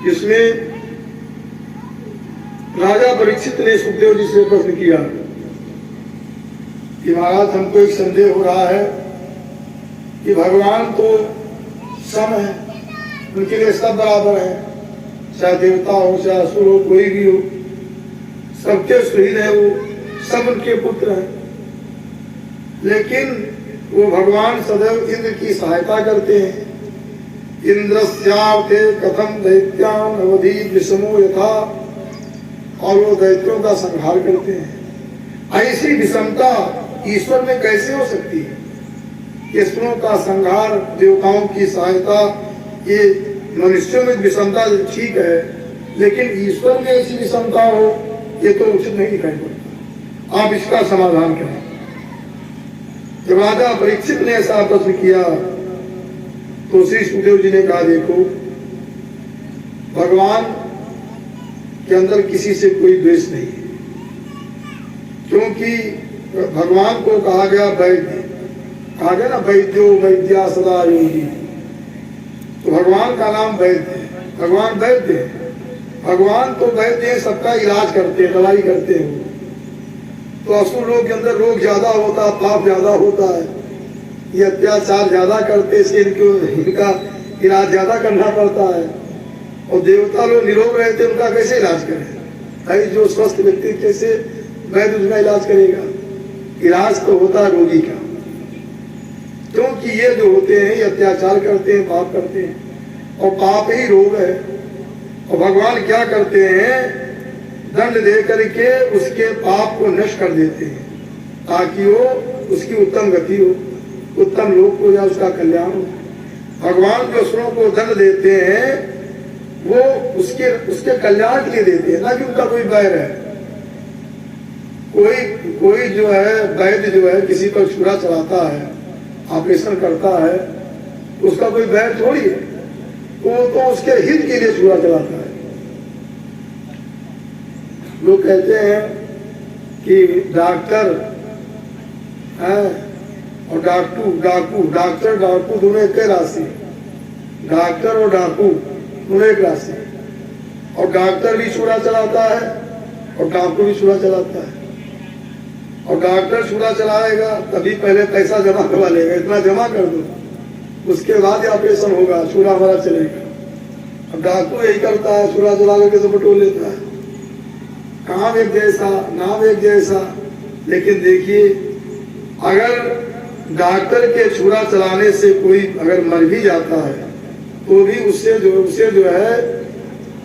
जिसमें राजा परीक्षित ने सुखदेव जी से प्रश्न किया कि महाराज हमको एक संदेह हो रहा है कि भगवान तो सम है, उनके लिए सब बराबर है, चाहे देवता हो चाहे असुर हो कोई भी हो, सबके शहीद है, वो सब उनके पुत्र हैं। लेकिन वो भगवान सदैव इंद्र की सहायता करते हैं। इंद्रस्यार्थे कथम दैत्यान अवधि विषमो यथा, और वो दैत्यों का संहार करते हैं। ऐसी विषमता ईश्वर में कैसे हो सकती है? ईश्वरों का संहार, देवताओं की सहायता, ये मनुष्यों में विषमता ठीक है, लेकिन ईश्वर में ऐसी विषमता हो ये तो उचित नहीं दिखाई पड़ता। आप इसका समाधान करें। जब राजा परीक्षित ने ऐसा प्रश्न किया तो श्री सुखदेव जी ने कहा, देखो भगवान के अंदर किसी से कोई द्वेष नहीं है, क्योंकि भगवान को कहा गया वैद्य, कहा गया ना वैद्यो वैद्या सदा योगी, तो भगवान का नाम वैद्य है, भगवान वैद्य है। भगवान तो वैद्य है, सबका इलाज करते हैं, दवाई करते हैं। तो असुर लोग के अंदर रोग ज्यादा होता है, पाप ज्यादा होता है, ये अत्याचार ज्यादा करते, इसलिए इनका इलाज ज्यादा करना पड़ता है। और देवता लोग निरोग रहते, उनका कैसे इलाज करें? भाई जो स्वस्थ व्यक्ति कैसे वैद्य उसका इलाज करेगा? इलाज तो होता है रोगी का, क्योंकि ये जो होते हैं ये अत्याचार करते हैं, पाप करते हैं, और पाप ही रोग है। और भगवान क्या करते हैं? दंड दे करके उसके पाप को नष्ट कर देते हैं, ताकि वो उसकी उत्तम गति हो, उत्तम लोक हो जाए, उसका कल्याण हो। भगवान जो असुरों को दंड देते हैं वो उसके कल्याण के लिए देते हैं, ना कि उनका कोई बैर है। कोई जो है वैद्य जो है किसी पर छुरा चलाता है, ऑपरेशन करता है, तो उसका कोई बैर थोड़ी है, वो तो उसके हित के लिए छुरा चलाता है। लोग कहते हैं कि डॉक्टर है और डॉक्टर डाकू दोनों एक राशि, डॉक्टर और डाकू दोनों एक राशि। और डॉक्टर भी छुरा चलाता है और डाकू भी छुरा चलाता है। और डॉक्टर छुरा चलाएगा तभी पहले पैसा जमा करवा लेगा, इतना जमा कर दो, उसके बाद ही ऑपरेशन होगा, छुरा हमारा चलेगा। अब डाकू यही करता है, छुरा चला करके तो बटोर लेता है। काम एक जैसा, नाम एक जैसा, लेकिन देखिए अगर डॉक्टर के छुरा चलाने से कोई अगर मर भी जाता है तो भी उसे जो है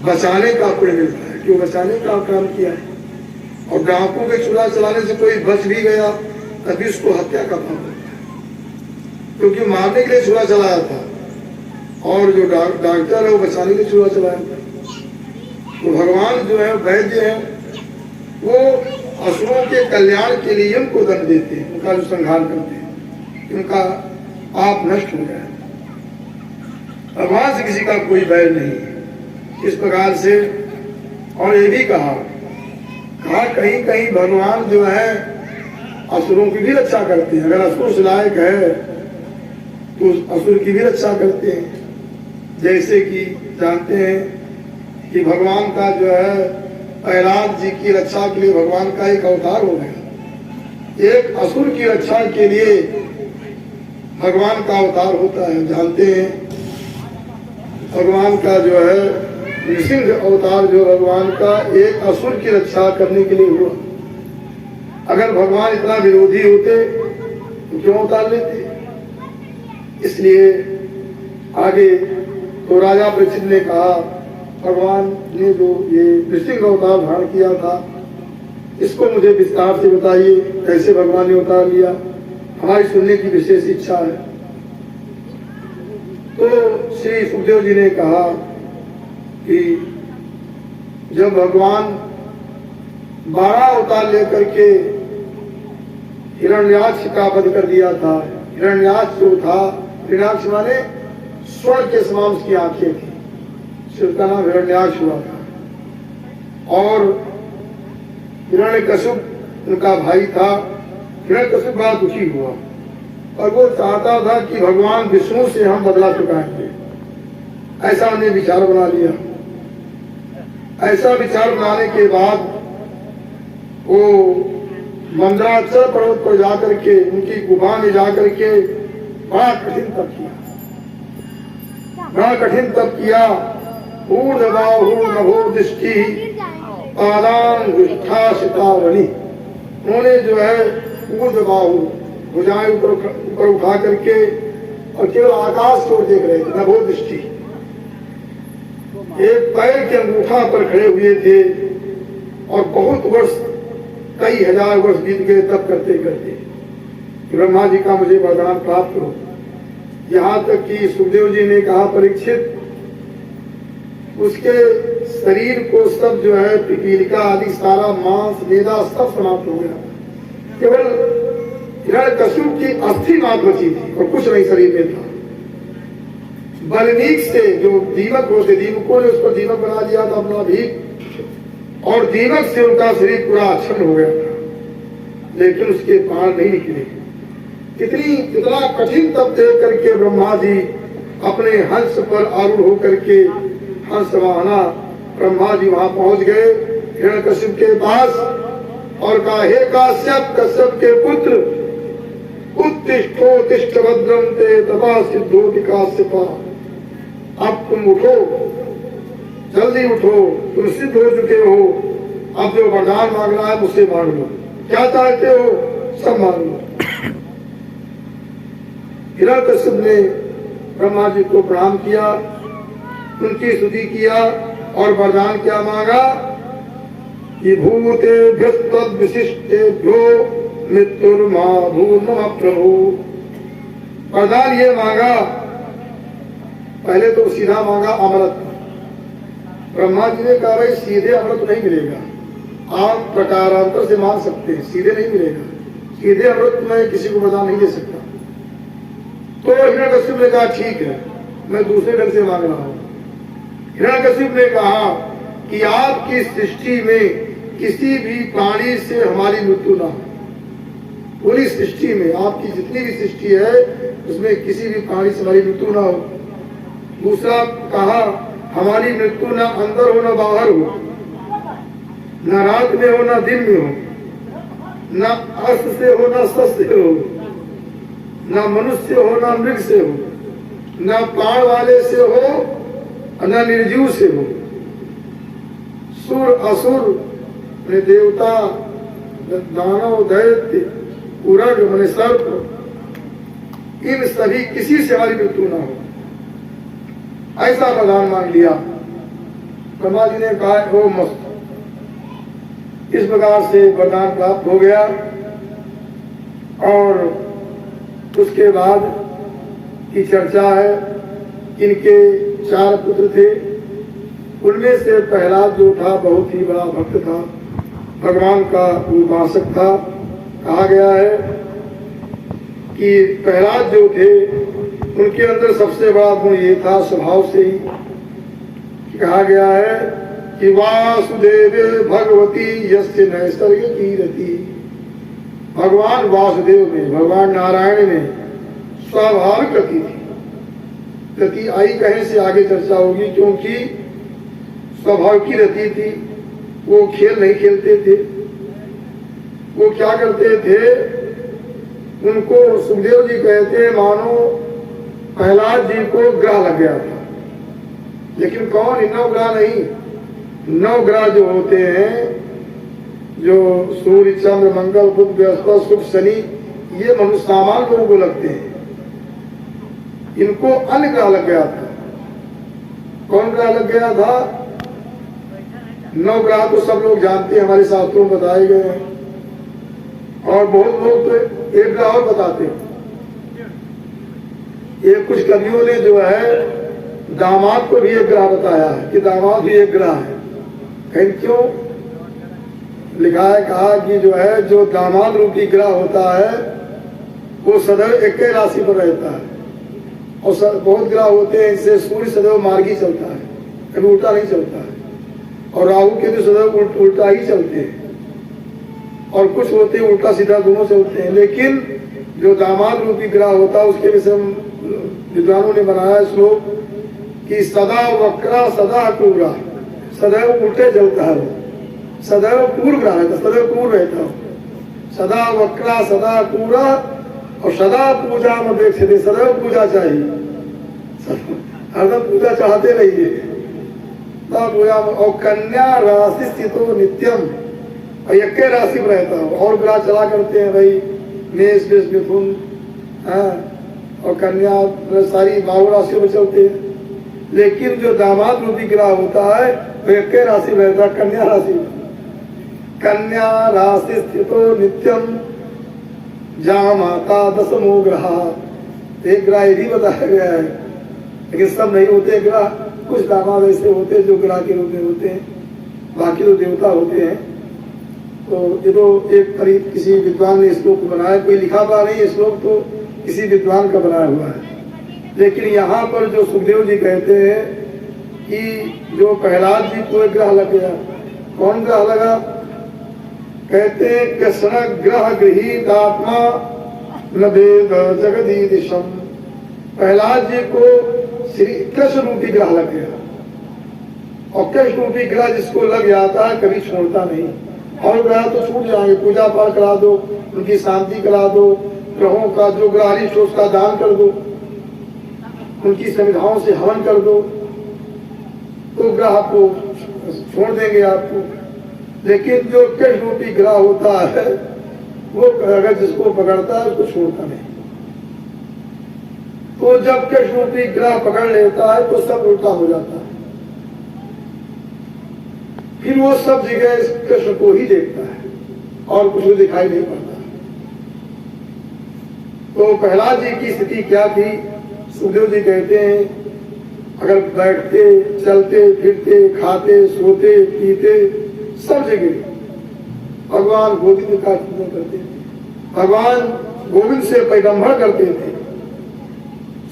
बचाने का पुण्य मिलता है, क्यों बचाने का काम किया है। और डाकू के छुरा चलाने से कोई बच भी गया तभी उसको हत्या का पाप होता है, क्योंकि मारने के लिए छुरा चलाया था, और जो डॉक्टर है वो बचाने के लिए छुरा चलाया था। तो भगवान जो है वैद्य है, वो असुरों के कल्याण के लिए उनको दंड देते हैं, उनका जो संहार करते हैं, उनका पाप नष्ट हो जाए। भगवान से किसी का कोई बैर नहीं है। इस प्रकार से और ये भी कहा कहीं कहीं भगवान जो है असुरों की भी रक्षा करते हैं। अगर असुर से लायक है तो असुर की भी रक्षा करते हैं। जैसे कि जानते हैं कि भगवान का जो है प्रहलाद जी की रक्षा के लिए भगवान का एक अवतार हो गया। एक असुर की रक्षा के लिए भगवान का अवतार होता है। जानते हैं भगवान का जो है नृसिंह अवतार जो भगवान का एक असुर की रक्षा करने के लिए हुआ। अगर भगवान इतना विरोधी होते तो क्यों अवतार लेते? इसलिए आगे तो राजा परीक्षित ने कहा भगवान ने जो ये नृसिंह अवतार धारण किया था इसको मुझे विस्तार से बताइए, कैसे भगवान ने अवतार लिया, हमारी सुनने की विशेष इच्छा है। तो श्री सुखदेव जी ने कहा कि जब भगवान 12 अवतार लेकर के हिरण्याक्ष का वध कर दिया था। हिरण्याक्ष जो था, हिरण्याक्ष माने स्वर्ण के समान उसकी आंखें थी, शिव का नाम हिरण्याक्ष हुआ था। और हिरण्यकश्यप उनका भाई था। हिरण्यकश्यप बड़ा दुखी हुआ और वो चाहता था कि भगवान विष्णु से हम बदला चुकाएंगे, ऐसा उन्हें विचार बना लिया। ऐसा विचार बनाने के बाद वो मंदराचल पर्वत पर जाकर के उनकी गुफा में जाकर के बड़ा कठिन तप किया, बड़ा कठिन तप किया। ऊर्ध्वबाहु नभो दृष्टि पादांगुष्ठाशितावनी, उन्होंने जो है ऊर्ध्वबाहु भुजाएं ऊपर उठा करके और केवल आकाश को देख रहे थे, नभो दृष्टि, एक पैर के अंगूठा पर खड़े हुए थे और बहुत वर्ष, कई हजार वर्ष बीत गए तब करते करते ब्रह्मा जी का मुझे वरदान प्राप्त हो। यहाँ तक कि सुखदेव जी ने कहा परीक्षित, उसके शरीर को सब जो है पिपीलिका आदि सारा मांस मेदा सब समाप्त हो गया, केवल हिरण्यकश्यप की अस्थि मात्र बची थी और कुछ नहीं शरीर में था। बल्मीक से जो दीमक होते, दीमकों ने उस पर दीमक बना दिया था अपना भी, और दीमक से उनका शरीर पूरा अच्छन्न हो गया था, लेकिन उसके प्राण नहीं निकले। कितना कठिन तप देख करके ब्रह्मा जी अपने हंस पर आरूढ़ होकर के हंस वाहना ब्रह्मा जी वहां पहुंच गए हिरण्यकश्यप के पास और कहा, हे काश्यप, कश्यप के पुत्र, उत्तिष्ठोत्तिष्ठ भद्रं ते तपः सिद्धोति काश्यपः, अब तुम उठो, जल्दी उठो, तुम सिद्ध हो चुके हो, अब जो वरदान मांगना है मुझसे मांग लो, क्या चाहते हो सब मांग लो। हिरण्यकश्यप ने ब्रह्मा जी को प्रणाम किया, उनकी स्तुति किया और वरदान क्या मांगा कि भूतेभ्यो तद्विशिष्टेभ्यो मृत्युर्मा भूर्मः प्रभु। वरदान ये मांगा, पहले तो सीधा मांगा अमृत। ब्रह्मा जी ने कहा भाई सीधे अमृत नहीं मिलेगा, आप प्रकारांतर से मांग सकते हैं, सीधे नहीं मिलेगा, सीधे अमृत मैं किसी को वरदान नहीं दे सकता। तो हिरण्यकश्यप ने कहा ठीक है, मैं दूसरे ढंग से मांग रहा हूं। हिरण्यकश्यप ने कहा कि आपकी सृष्टि में किसी भी प्राणी से हमारी मृत्यु ना हो, पूरी सृष्टि में आपकी जितनी भी सृष्टि है उसमें किसी भी प्राणी से हमारी मृत्यु ना हो। दूसरा कहा हमारी मृत्यु ना अंदर हो ना बाहर हो, न रात में हो ना दिन में हो, न अस्त्र से हो ना शस्त्र से हो, न मनुष्य हो ना मृग से हो, न प्राण वाले से हो न निर्जीव से हो, सुर असुर देवता दानव दैत्य उरग मन सर्प, इन सभी किसी से हमारी मृत्यु ना हो, ऐसा वरदान मांग लिया। ब्रह्मा जी ने कहा ओ मस्त, इस प्रकार से वरदान प्राप्त हो गया। और उसके बाद की चर्चा है, इनके 4 पुत्र थे, उनमें से प्रहलाद जो था बहुत ही बड़ा भक्त था, भगवान का उपासक था। कहा गया है कि प्रहलाद जो थे उनके अंदर सबसे बड़ा गुण ये था, स्वभाव से ही कहा गया है कि वासुदेवे भगवती यस्य नैसर्ग कीरति, भगवान वासुदेव में, भगवान नारायण में स्वाभाविक गति थी। गति आई कहीं से आगे चर्चा होगी, क्योंकि स्वभाव की रति थी, वो खेल नहीं खेलते थे। वो क्या करते थे, उनको सुखदेव जी कहते मानो प्रहलाद जी को ग्रह लग गया था, लेकिन कौन, 9 ग्रह नहीं, 9 ग्रह जो होते हैं, जो सूर्य चंद्र मंगल बुध बृहस्पति शुक्र शनि, ये मनुष्य सामान्य लोगों को लगते हैं, इनको अन्य ग्रह लग गया था। कौन ग्रह लग गया था? 9 ग्रह तो सब लोग जानते हैं, हमारे शास्त्रों में बताए गए हैं, और बहुत लोग तो एक ग्रह और बताते हैं। ये कुछ कवियों ने जो है दामाद को भी एक ग्रह बताया है कि दामाद भी एक ग्रह है। कहीं क्यों लिखा है, कहा कि जो है जो दामाद रूपी ग्रह होता है वो सदैव एक ही राशि पर रहता है, और बहुत ग्रह होते हैं, इससे सूर्य सदैव मार्गी चलता है, कभी उल्टा नहीं चलता है, और राहु के तो सदैव उल्टा ही चलते हैं, और कुछ होते हैं उल्टा सीधा दोनों चलते हैं। लेकिन जो दामाद रूपी ग्रह होता है उसके विषय विद्वानों ने बनाया श्लोक कि सदा वक्रा सदा क्रूरा, सदैव उल्टे चलता है, सदैव पूर्व रहता, सदैव पूर्व रहता, सदा वक्रा सदा पूरा और सदा पूजा में देखते, सदैव पूजा चाहिए, हरदम पूजा चाहते रहिए, पूजा। और कन्या राशि स्थितो नित्यम, और एक राशि में रहता हो, और ग्रह चला करते हैं भाई, मेष मिथुन, और कन्या सारी 12 राशियों में चलते हैं। लेकिन जो दामाद रूपी ग्रह होता है वो एक राशि में रहता है, कन्या राशि में। कन्या राशि स्थितो नित्यम जामाता दशमो ग्रह, एक ग्रह यही बताया गया है, लेकिन सब नहीं होते ग्रह, कुछ दामाद ऐसे होते हैं जो ग्रह के रूप में होते हैं, बाकी तो देवता होते हैं। तो ये तो एक करीब किसी विद्वान ने श्लोक बनाया, कोई लिखा पा नहीं, श्लोक तो किसी विद्वान का बनाया हुआ है। लेकिन यहाँ पर जो सुखदेव जी कहते हैं कि जो प्रहलाद जी को एक ग्रह लग गया, कौन ग्रह लगा? कहते हैं कृष्ण ग्रह गृहीत आत्मा न वेद जगदीशम, प्रहलाद जी को श्री कृष्ण रूपी ग्रह लग गया, और कृष्ण रूपी ग्रह जिसको लग जाता है कभी छोड़ता नहीं। और ग्रह तो छूट जाएंगे, पूजा पाठ करा दो, उनकी शांति करा दो, ग्रहों का जो ग्रहारिष्ट हो उसका दान कर दो, उनकी संविधाओं से हवन कर दो, तो ग्रह को छोड़ देंगे आपको। लेकिन जो कृष्ण रूपी ग्रह होता है वो अगर जिसको पकड़ता है उसको छोड़ता नहीं। तो जब कृष्ण रूपी ग्रह पकड़ लेता है तो सब उल्टा हो जाता है, फिर वो सब जगह इस कृष्ण को ही देखता है और कुछ दिखाई नहीं पड़ता। तो प्रहलाद जी की स्थिति क्या थी? सुखदेव जी कहते हैं अगर बैठते चलते फिरते खाते सोते पीते सब जगह भगवान गोविंद का चिंतन करते थे, भगवान गोविंद से पैगंबर करते थे,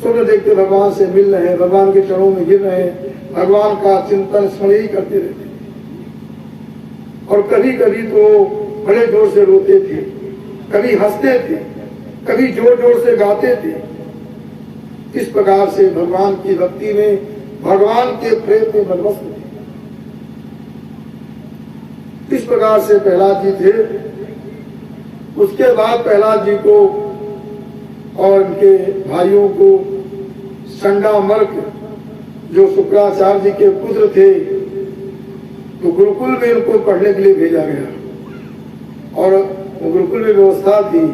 स्वप्न देखते भगवान से मिल रहे हैं, भगवान के चरणों में गिर रहे हैं, भगवान का चिंतन स्मरण ही करते रहते। और कभी कभी तो बड़े जोर से रोते थे, कभी हंसते थे, कभी जोर जोर से गाते थे। इस प्रकार से भगवान की भक्ति में, भगवान के प्रेम में मदमस्त थे। इस प्रकार से प्रहलाद जी थे। उसके बाद प्रहलाद जी को और उनके भाइयों को संडामर्क जो शुक्राचार्य जी के पुत्र थे, तो गुरुकुल में उनको पढ़ने के लिए भेजा गया। और गुरुकुल में व्यवस्था थी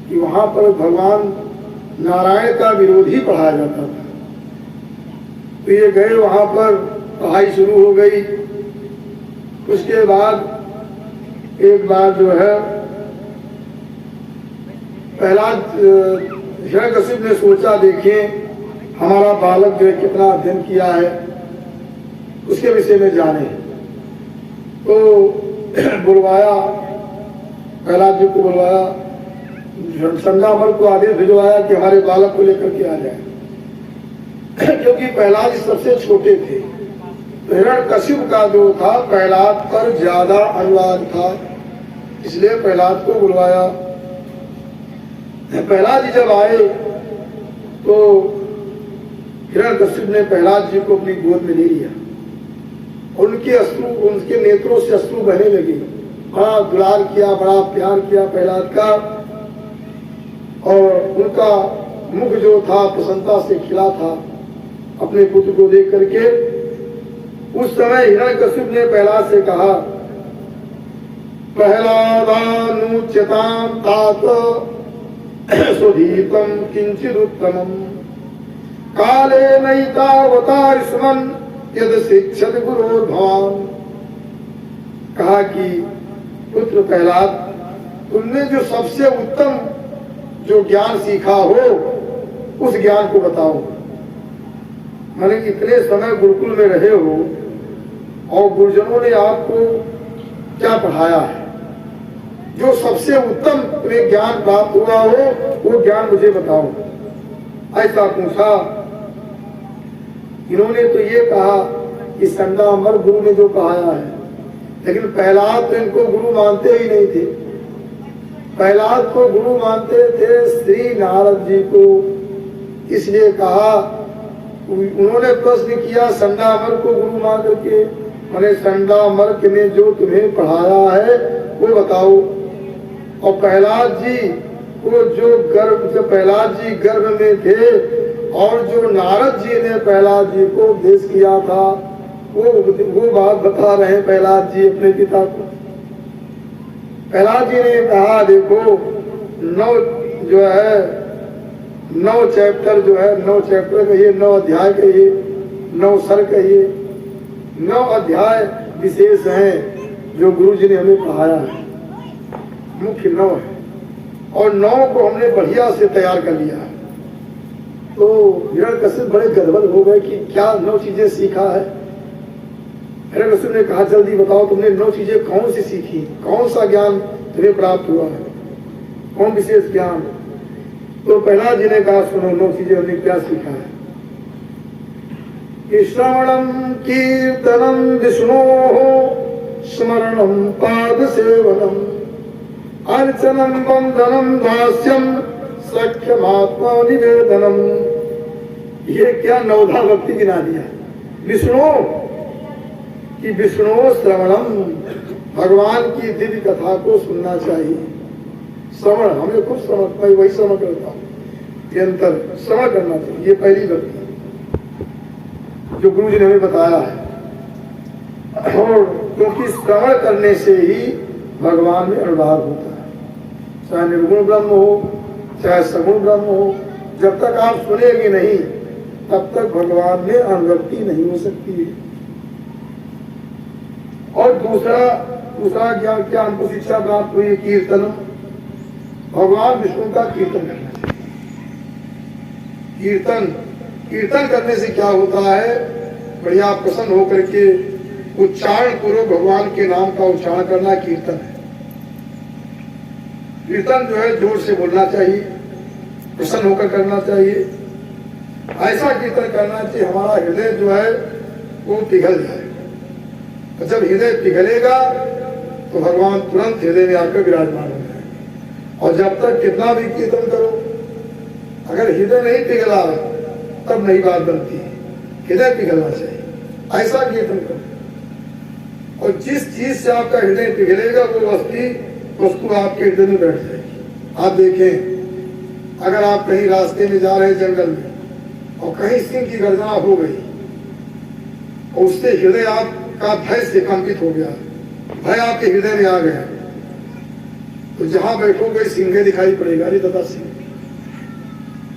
कि वहां पर भगवान नारायण का विरोधी पढ़ाया जाता था। तो ये गए, वहां पर पढ़ाई शुरू हो गई। उसके बाद एक बार जो है प्रहलाद हिरण्यकशिप ने सोचा, देखिए हमारा बालक जो है कितना अध्ययन किया है, उसके विषय में जाने। तो बुलवाया, प्रहलाद जी को बुलवाया, संडामर्क को आदेश भिजवाया कि हमारे बालक को लेकर के आ जाए, क्योंकि प्रहलाद सबसे छोटे थे। तो हिरण्यकशिप का जो था प्रहलाद पर ज्यादा अनुराग था, इसलिए प्रहलाद को बुलवाया। प्रहलाद जी जब आए तो हिरण्यकशिप ने प्रहलाद जी को अपनी गोद में ले लिया। उनके अश्रु, उनके नेत्रों से अश्रु बहने लगे। बड़ा दुलार किया, बड़ा प्यार किया प्रहलाद का, और उनका मुख जो था प्रसन्नता से खिला था अपने पुत्र को देख करके। उस समय हिरण्यकशिप ने प्रहलाद से कहा, प्रहलादानुच्यतां तात स्वधीतम किंचिदुत्तमम् काले नैतावतारिस्मन् यद शिक्षत गुरोर्भवान्। कहा कि पुत्र प्रहलाद, तुमने जो सबसे उत्तम जो ज्ञान सीखा हो उस ज्ञान को बताओ। मैंने इतने समय गुरुकुल में रहे हो और गुरुजनों ने आपको क्या पढ़ाया है, जो सबसे उत्तम तुम्हें ज्ञान प्राप्त हुआ हो वो ज्ञान मुझे बताओ। ऐसा पूछा। इन्होंने तो ये कहा कि संडामर्क गुरु ने जो पढ़ाया है, लेकिन प्रहलाद तो इनको गुरु मानते ही नहीं थे। प्रहलाद को गुरु मानते थे श्री नारद जी को। इसलिए कहा उन्होंने प्रश्न किया संडामर को गुरु मान करके, मैंने संडामर ने जो तुम्हें पढ़ाया है वो बताओ। और प्रहलाद जी को जब प्रहलाद जी गर्भ में थे और जो नारद जी ने प्रहलाद जी को उपदेश किया था वो बात बता रहे हैं प्रहलाद जी अपने पिता को। प्रहलाद जी ने कहा देखो 9 चैप्टर जो है 9 चैप्टर कहिए, 9 अध्याय कहिए, 9 सर कहिए, 9 अध्याय विशेष हैं जो गुरु जी ने हमें पढ़ाया है। मुख्य 9 है और 9 को हमने बढ़िया से तैयार कर लिया है। तो हिरण्यकश्यप बड़े गड़बड़ हो गए कि क्या 9 चीजें सीखा है। हिरण्यकश्यप ने कहा जल्दी बताओ तुमने 9 चीजें कौन सी सीखी, कौन सा ज्ञान तुम्हें प्राप्त हुआ है, कौन विशेष ज्ञान। तो प्रहलाद जी ने कहा सुनो 9 चीजें हमने क्या सीखा है। श्रवणम कीर्तनम विष्णोः स्मरणम पाद सेवनम अर्चनम बंधनम दास्यम सख्यमात्मा निवेदनम। ये क्या 9धा भक्ति गिना दिया। विष्णु कि विष्णु श्रवणम, भगवान की दिव्य कथा को सुनना चाहिए। श्रवण हमें खुद श्रवण, मैं वही श्रवण करता हूँ, निरंतर श्रवण करना चाहिए। ये पहली भक्ति जो गुरु जी ने हमें बताया है। और क्योंकि श्रवण करने से ही भगवान में अनुराग होता है, चाहे निर्गुण ब्रह्म हो चाहे सगुण ब्रह्म हो। जब तक आप सुनेंगे नहीं तब तक भगवान में अनुरक्ति नहीं हो सकती है। और दूसरा ज्ञान क्या हमको शिक्षा प्राप्त हुई, कीर्तनम, भगवान विष्णु का कीर्तन करना चाहिए। कीर्तन करने से क्या होता है, बढ़िया प्रसन्न होकर के उच्चारण पूर्वक भगवान के नाम का उच्चारण करना कीर्तन है। कीर्तन जो है जोर से बोलना चाहिए, प्रसन्न होकर करना चाहिए। ऐसा कीर्तन करना चाहिए हमारा हृदय जो है वो पिघल जाए। और जब हृदय पिघलेगा तो भगवान तुरंत हृदय में आकर विराजमान हो जाए। और जब तक कितना भी कीर्तन करो, अगर हृदय नहीं पिघला तब नहीं बात बनती है। हृदय पिघलना चाहिए, ऐसा कीर्तन करो। और जिस चीज से आपका हृदय पिघलेगा वो वस्तु आपके हृदय में बैठ जाएगी। आप देखें, अगर आप कहीं रास्ते में जा रहे जंगल में और कहीं सिंह की गर्जना हो गई और उससे हृदय आपका भय से कंपित हो गया, भय आपके हृदय में आ गया, तो जहां बैठोगे सिंह दिखाई पड़ेगा, अरे दादा सिंह।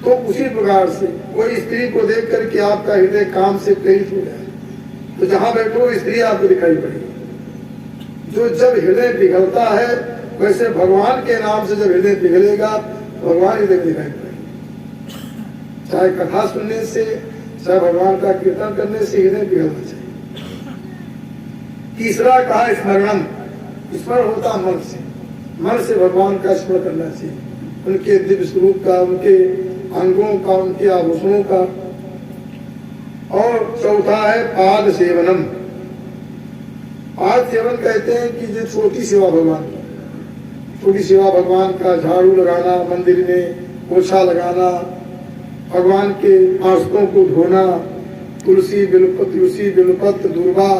तो उसी प्रकार से कोई स्त्री को देख करके आपका हृदय काम से प्रेरित हो जाए तो जहां बैठो स्त्री आपको दिखाई पड़ेगी। जो जब हृदय पिघलता है वैसे भगवान के नाम से जब हृदय पिघलेगा भगवान हृदय में दिखाई पड़ेगा। चाहे कथा सुनने से चाहे भगवान का कीर्तन करने से हृदय पिघलना चाहिए। तीसरा कहा स्मरणम, स्मरण होता मन से भगवान का स्मरण करना चाहिए, उनके दिव्य स्वरूप का, उनके अंगों का, उनके आभूषणों का। और चौथा है पाद सेवनम। पाद सेवन कहते हैं कि जो छोटी सेवा भगवान की, छोटी सेवा भगवान का, झाड़ू लगाना, मंदिर में पोछा लगाना, भगवान के आसनों को धोना, तुलसी बिल्वपत्र दूर्वा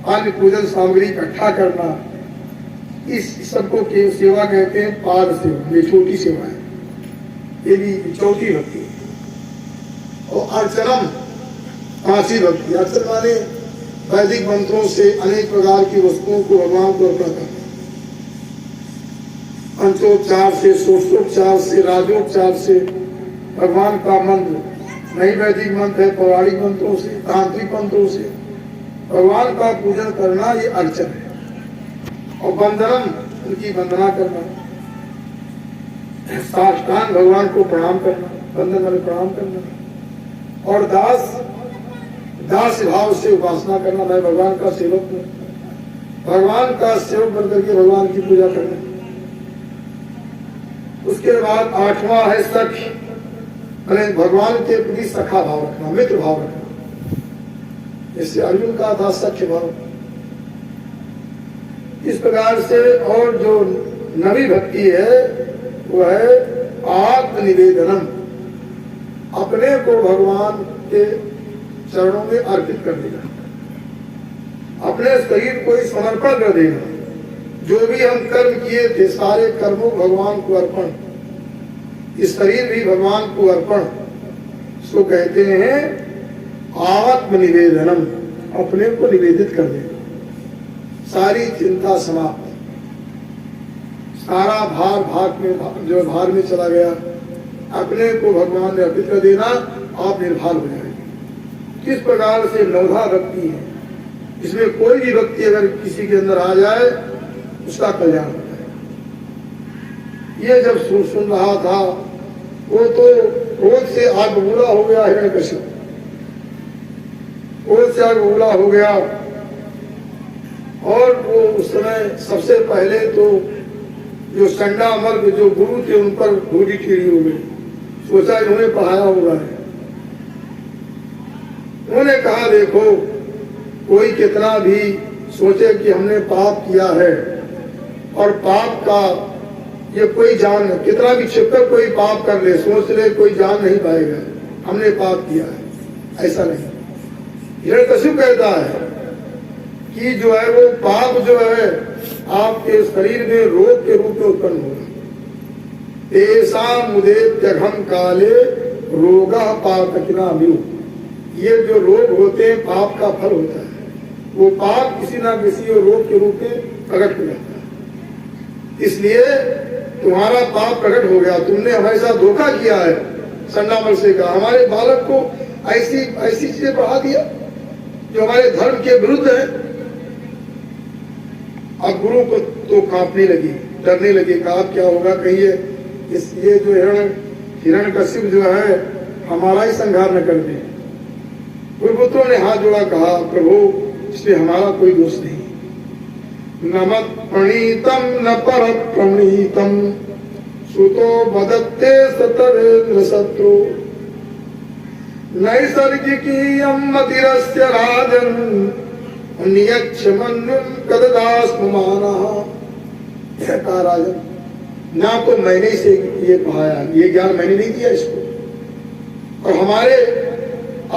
अन्य पूजन सामग्री इकट्ठा करना, इस सबको के सेवा कहते हैं पाद सेवा। ये छोटी सेवा है, ये भी चौथी भक्ति। और अर्चनम, पांचवी भक्ति। अर्चन माने वैदिक मंत्रों से अनेक प्रकार की वस्तुओं को भगवान को अर्पण करना, पंचोपचार से, षोडशोपचार से, राजोपचार से भगवान का मंत्र, नहीं वैदिक मंत्र है, पौराणिक मंत्रों से, तांत्रिक मंत्रों से भगवान का पूजन करना, ये अर्चन है। और वंदनम, उनकी वंदना करना, साष्टांग भगवान को प्रणाम करना, वंदन वाले प्रणाम करना। और दास भाव से उपासना करना, मैं भगवान का सेवक हूँ, भगवान का सेवक बनकर के भगवान की पूजा करना। उसके बाद 8वां है सख्य, भगवान के प्रति सखा भाव रखना, मित्र भाव रखना। इससे अर्जुन का था सख्य भाव। इस प्रकार से और जो नवी भक्ति है वो है आत्मनिवेदनम, अपने को भगवान के चरणों में अर्पित कर देगा, अपने शरीर को ही समर्पण कर देगा। जो भी हम कर्म किए थे सारे कर्मों भगवान को अर्पण, इस शरीर भी भगवान को अर्पण, इसको कहते हैं आत्मनिवेदनम, अपने को निवेदित कर देना। सारी चिंता समाप्त, सारा भार भाग में जो भार में चला गया, अपने को भगवान ने अर्पित कर देना, आप निर्भर हो जाएंगे। किस प्रकार से नवधा भक्ति है, इसमें कोई भी व्यक्ति अगर किसी के अंदर आ जाए उसका कल्याण होता है। ये जब सुन रहा था वो तो क्रोध से आग बबूला हो गया, हिरण्यकशिपु क्रोध से आग बबूला हो गया। और वो उस समय सबसे पहले तो जो संडा मर्ग जो गुरु थे उन पर घोड़ी टेढ़ी हो गई, सोचा इन्होंने पढ़ाया होगा है। उन्होंने कहा देखो कोई कितना भी सोचे कि हमने पाप किया है और पाप का ये कोई जान, कितना भी छिपकर कोई पाप कर ले, सोच ले, कोई जान नहीं पाएगा हमने पाप किया है, ऐसा नहीं। हिरण्यकशिपु कहता है कि जो है वो पाप जो है आपके शरीर में रोग के रूप में उत्पन्न होगा। ऐसा मुदे त्यघम काले रोगा पापकिना म्यू, ये जो रोग होते हैं पाप का फल होता है, वो पाप किसी ना किसी रोग के रूप में प्रकट हो जाता है। इसलिए तुम्हारा पाप प्रकट हो गया, तुमने हमारे साथ धोखा किया है। संडामल से कहा हमारे बालक को ऐसी ऐसी चीजें पढ़ा दिया जो हमारे धर्म के विरुद्ध है। अब गुरु को तो कांपने लगी, डरने लगी, कहा क्या होगा कहीं ये जो हिरण्यकशिपु जो है हमारा ही संहार न कर दे। गुरुपुत्रों ने हाथ जोड़ा, कहा प्रभु इसमें हमारा कोई दोष नहीं। न मत प्रणीतम न पर प्रणीतम सुतो बदत्ते सतरेन्द्र शत्रु नैसर्गिकी मतिरस्य राजन नियच्छ मन्युम कददास्ममानः। कहा राजन ना तो मैंने इसे ये पढ़ाया, ये ज्ञान मैंने नहीं दिया इसको, और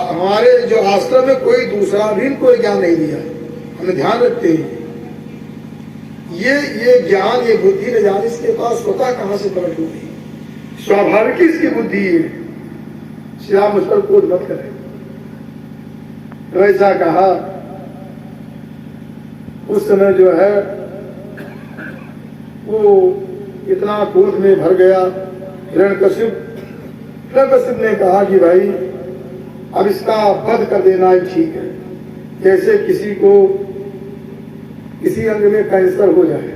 हमारे जो आश्रम में कोई दूसरा भी कोई ज्ञान नहीं दिया। हमें ध्यान रखते हैं ये ज्ञान, ये बुद्धि न जाने इसके पास स्वतः कहां से प्रकट होती, स्वाभाविक इसकी बुद्धि है। श्री राम उस पर क्रोध मत करें। तो ऐसा कहा उस समय जो है वो इतना क्रोध में भर गया। हिरण्यकशिपु ने कहा कि भाई अब इसका वध कर देना ही ठीक है। जैसे किसी को किसी अंग में कैंसर हो जाए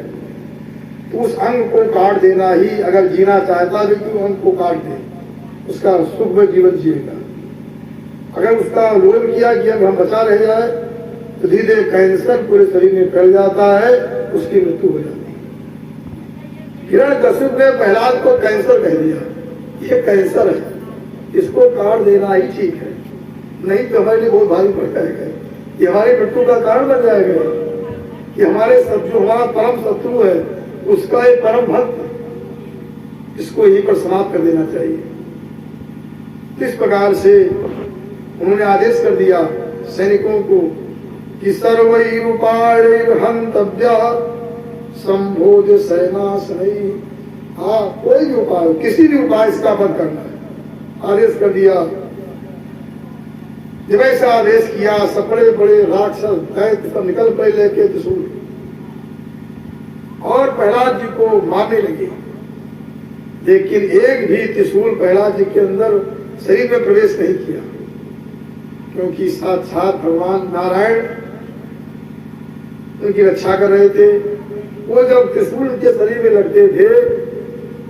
तो उस अंग को काट देना ही, अगर जीना चाहता है तो अंग को काट दे, उसका सुख में जीवन जिएगा। अगर उसका लोभ किया कि अब हम बचा रह जाए तो धीरे धीरे कैंसर पूरे शरीर में फैल जाता है, उसकी मृत्यु हो जाती है। हिरण्यकशिपु ने प्रहलाद को कैंसर कह दिया, ये कैंसर है, इसको काट देना ही ठीक है, नहीं तो हमारे लिए बहुत भारी पड़ जाएगा, ये हमारी मृत्यु का कारण बन जाएगा। कि हमारे जो हमारा परम शत्रु है उसका एक परम भक्त, इसको यहीं पर समाप्त कर देना चाहिए। किस प्रकार से उन्होंने आदेश कर दिया सैनिकों को कि सर्वैरुपायैर् हन्तव्यः संभोज सेनासनैः। हाँ, कोई भी उपाय, किसी भी उपाय इसका वध करना है, आदेश कर दिया। जब ऐसा आदेश किया सब बड़े बड़े राक्षस दैत्य सब निकल पड़े लेके त्रिशूल और प्रहलाद जी को मारने लगे, लेकिन एक भी त्रिशूल प्रहलाद जी के अंदर शरीर में प्रवेश नहीं किया, क्योंकि साक्षात भगवान नारायण उनकी रक्षा कर रहे थे। वो जब त्रिशूल के शरीर में लगते थे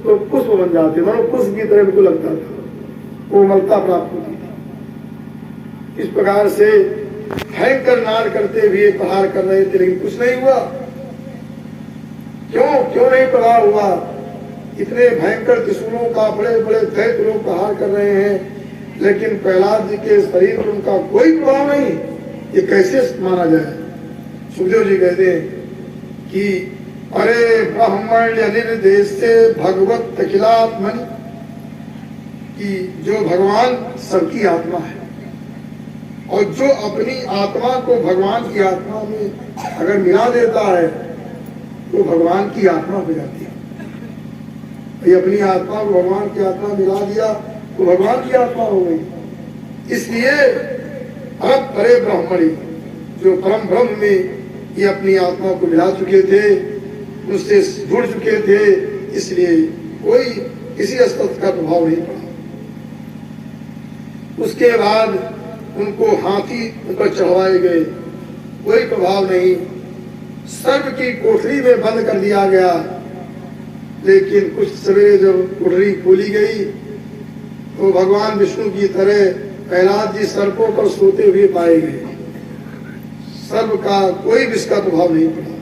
तो पुष्प बन जाते, मानो पुष्प की तरह उनको लगता था, कोमलता प्राप्त होती थी। इस प्रकार से भयंकर नार करते हुए प्रहार कर रहे थे, लेकिन कुछ नहीं हुआ। क्यों नहीं प्रहार हुआ? इतने भयंकर त्रिशूलों का बड़े बड़े दैत्य लोग प्रहार कर रहे हैं, लेकिन प्रहलाद जी के शरीर पर उनका कोई प्रभाव नहीं। ये कैसे माना जाए? सुखदेव जी कहते हैं कि अरे ब्रह्मण्य निर्देश से भगवत अखिलात्मनि, कि जो भगवान सबकी आत्मा है, और जो अपनी आत्मा को भगवान की आत्मा में अगर मिला देता है तो भगवान की आत्मा हो जाती है। ये अपनी आत्मा को भगवान की आत्मा मिला दिया तो भगवान की आत्मा हो गई। इसलिए अब परे ब्रह्मणी, जो परम ब्रह्म में ये अपनी आत्मा को मिला चुके थे, उससे जुड़ चुके थे, इसलिए कोई किसी अस्तित्व का प्रभाव नहीं पड़ा। उसके बाद उनको हाथी ऊपर चढ़वाए गए, कोई प्रभाव नहीं। सर्प की कोठरी में बंद कर दिया गया, लेकिन कुछ सवेरे जब कोठरी खोली गई तो भगवान विष्णु की तरह प्रहलाद जी सर्पों पर सोते हुए पाए गए। सर्प का कोई विष का प्रभाव नहीं पड़ा।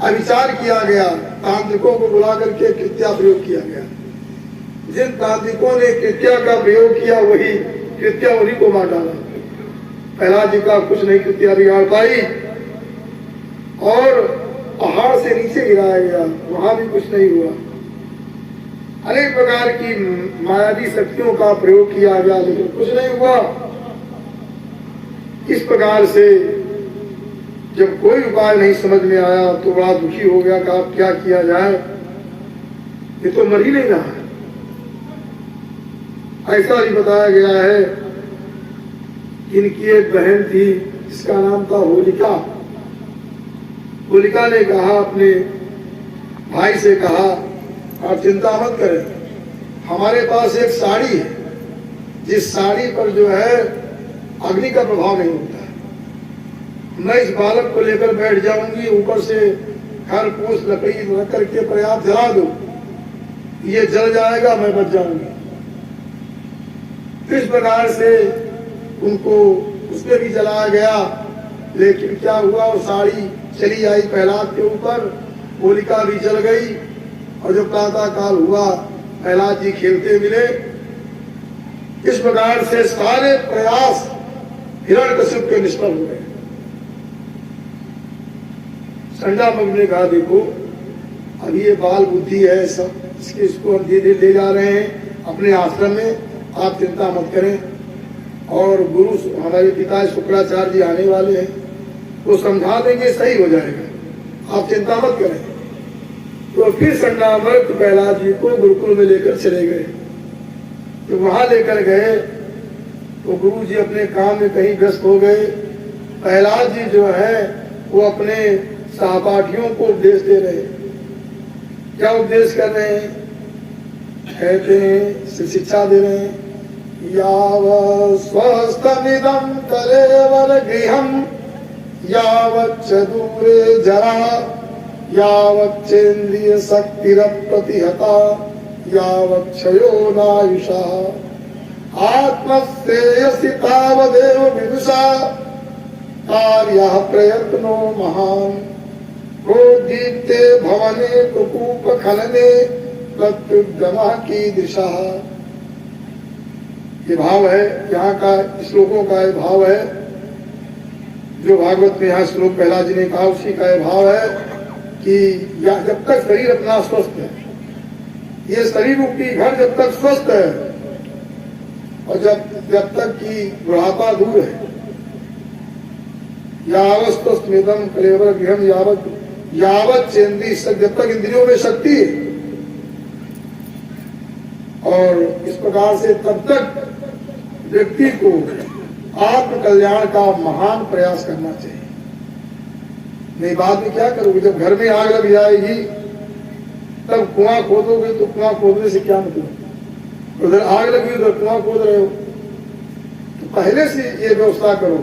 अविचार किया गया, तांत्रिकों को बुला करके कृत्या प्रयोग किया गया। जिन तांत्रिकों ने कृत्या का प्रयोग किया वही कृत्या उन्हीं को मार डाला। प्रहलाद जी का कुछ नहीं कृत्या बिगाड़ पाई और पहाड़ से नीचे गिराया गया, वहां भी कुछ नहीं हुआ। अनेक प्रकार की मायावी शक्तियों का प्रयोग किया गया, लेकिन कुछ नहीं हुआ। इस प्रकार से जब कोई उपाय नहीं समझ में आया तो बड़ा दुखी हो गया कि अब क्या किया जाए, ये तो मर ही नहीं रहा है। ऐसा भी बताया गया है, इनकी एक बहन थी जिसका नाम था होलिका। होलिका ने कहा, अपने भाई से कहा, आप चिंता मत करें, हमारे पास एक साड़ी है, जिस साड़ी पर जो है अग्नि का प्रभाव नहीं होता है। मैं इस बालक को लेकर बैठ जाऊंगी, ऊपर से खर पूछ लकड़ी रख करके पर्याप्त जला दो, ये जल जाएगा, मैं बच जाऊंगी। इस प्रकार से उनको उसमें भी जलाया गया, लेकिन क्या हुआ, वो साड़ी चली आई प्रहलाद के ऊपर, होलिका भी जल गई। और जब प्रातः काल हुआ, प्रहलाद जी खेलते मिले। इस प्रकार से सारे प्रयास हिरण्यकश्यप के निष्फल हो गए। संडामग ने कहा, देखो अभी ये बाल बुद्धि है, सब इसको धीरे ले जा रहे हैं अपने आश्रम में, आप चिंता मत करें। और गुरु हमारे पिता शुक्राचार्य जी आने वाले हैं, वो समझा देंगे, सही हो जाएगा, आप चिंता मत करें। तो फिर संडामर्क प्रहलाद जी को गुरुकुल में लेकर चले गए। तो वहां लेकर गए तो गुरु जी अपने काम में कहीं व्यस्त हो गए। प्रहलाद जी जो है वो अपने सहपाठियों को उपदेश दे रहे हैं। क्या उपदेश कर रहे हैं? कहते हैं, शिक्षा दे रहे हैं, यावत् स्वस्थमिदं कलेवर गृहं यावच्च दूरे जरा यावच्चेन्द्रिय शक्तिरप्रतिहता यावच्छयो नायुषः आत्मश्रेयसि तावदेव विदुषा कार्यः प्रयत्नो महान् प्रोदीप्ते भवने कुकूप खनने प्रत्युद्गमः कीदृशः। ये भाव है यहाँ का, श्लोकों का ये भाव है जो भागवत में यहाँ श्लोक प्रहलाद जी ने कहा, उसी का ये भाव है कि जब तक शरीर अपना स्वस्थ है, ये शरीर रूपी घर जब तक स्वस्थ है और जब तक कि बुढ़ापा दूर है, यावस्वस्थमिदं कलेवर गृहं यावत् चेन्द्रिय, जब तक इंद्रियों में शक्ति है। और इस प्रकार से तब तक व्यक्ति को आत्म कल्याण का महान प्रयास करना चाहिए। नहीं बाद में क्या करोगे, जब घर में आग लग जाएगी तब कुआं खोदोगे तो कुआं खोदने से क्या मतलब, उधर आग लगी उधर कुआं खोद रहे हो। तो पहले से ये व्यवस्था करो,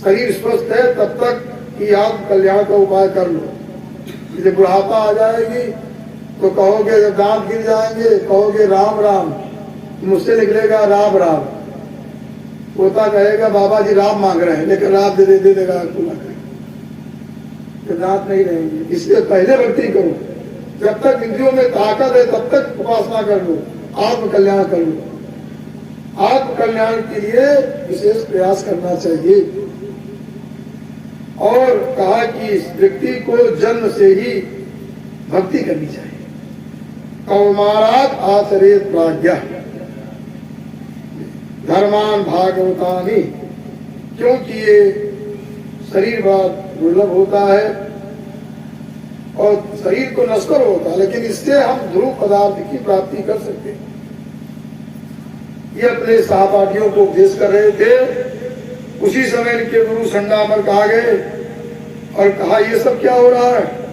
शरीर स्वस्थ है तब तक कि आत्म कल्याण का उपाय कर लो। जब बुढ़ापा आ जाएगी तो कहोगे, जब दांत गिर जाएंगे कहोगे राम राम, मुझसे निकलेगा राम राम। पोता कहेगा बाबा जी राम मांग रहे हैं, लेकिन राम दे देगा तो दांत नहीं रहेंगे। इसलिए पहले भक्ति करो, जब तक इंद्रियों में ताकत है तब तक उपासना कर लो, आत्म कल्याण कर लो। आत्म कल्याण के लिए विशेष प्रयास करना चाहिए। और कहा कि इस व्यक्ति को जन्म से ही भक्ति करनी चाहिए। कौमारात आचरेत प्राज्ञः धर्मान भागवतानि क्योंकि ये शरीर बहुत दुर्लभ होता है और शरीर तो नश्वर होता है, लेकिन इससे हम ध्रुव पदार्थ की प्राप्ति कर सकते हैं। ये अपने सहपाठियों को उपदेश कर रहे थे। उसी समय इनके गुरु संडामर्क आ गए और कहा, ये सब क्या हो रहा है?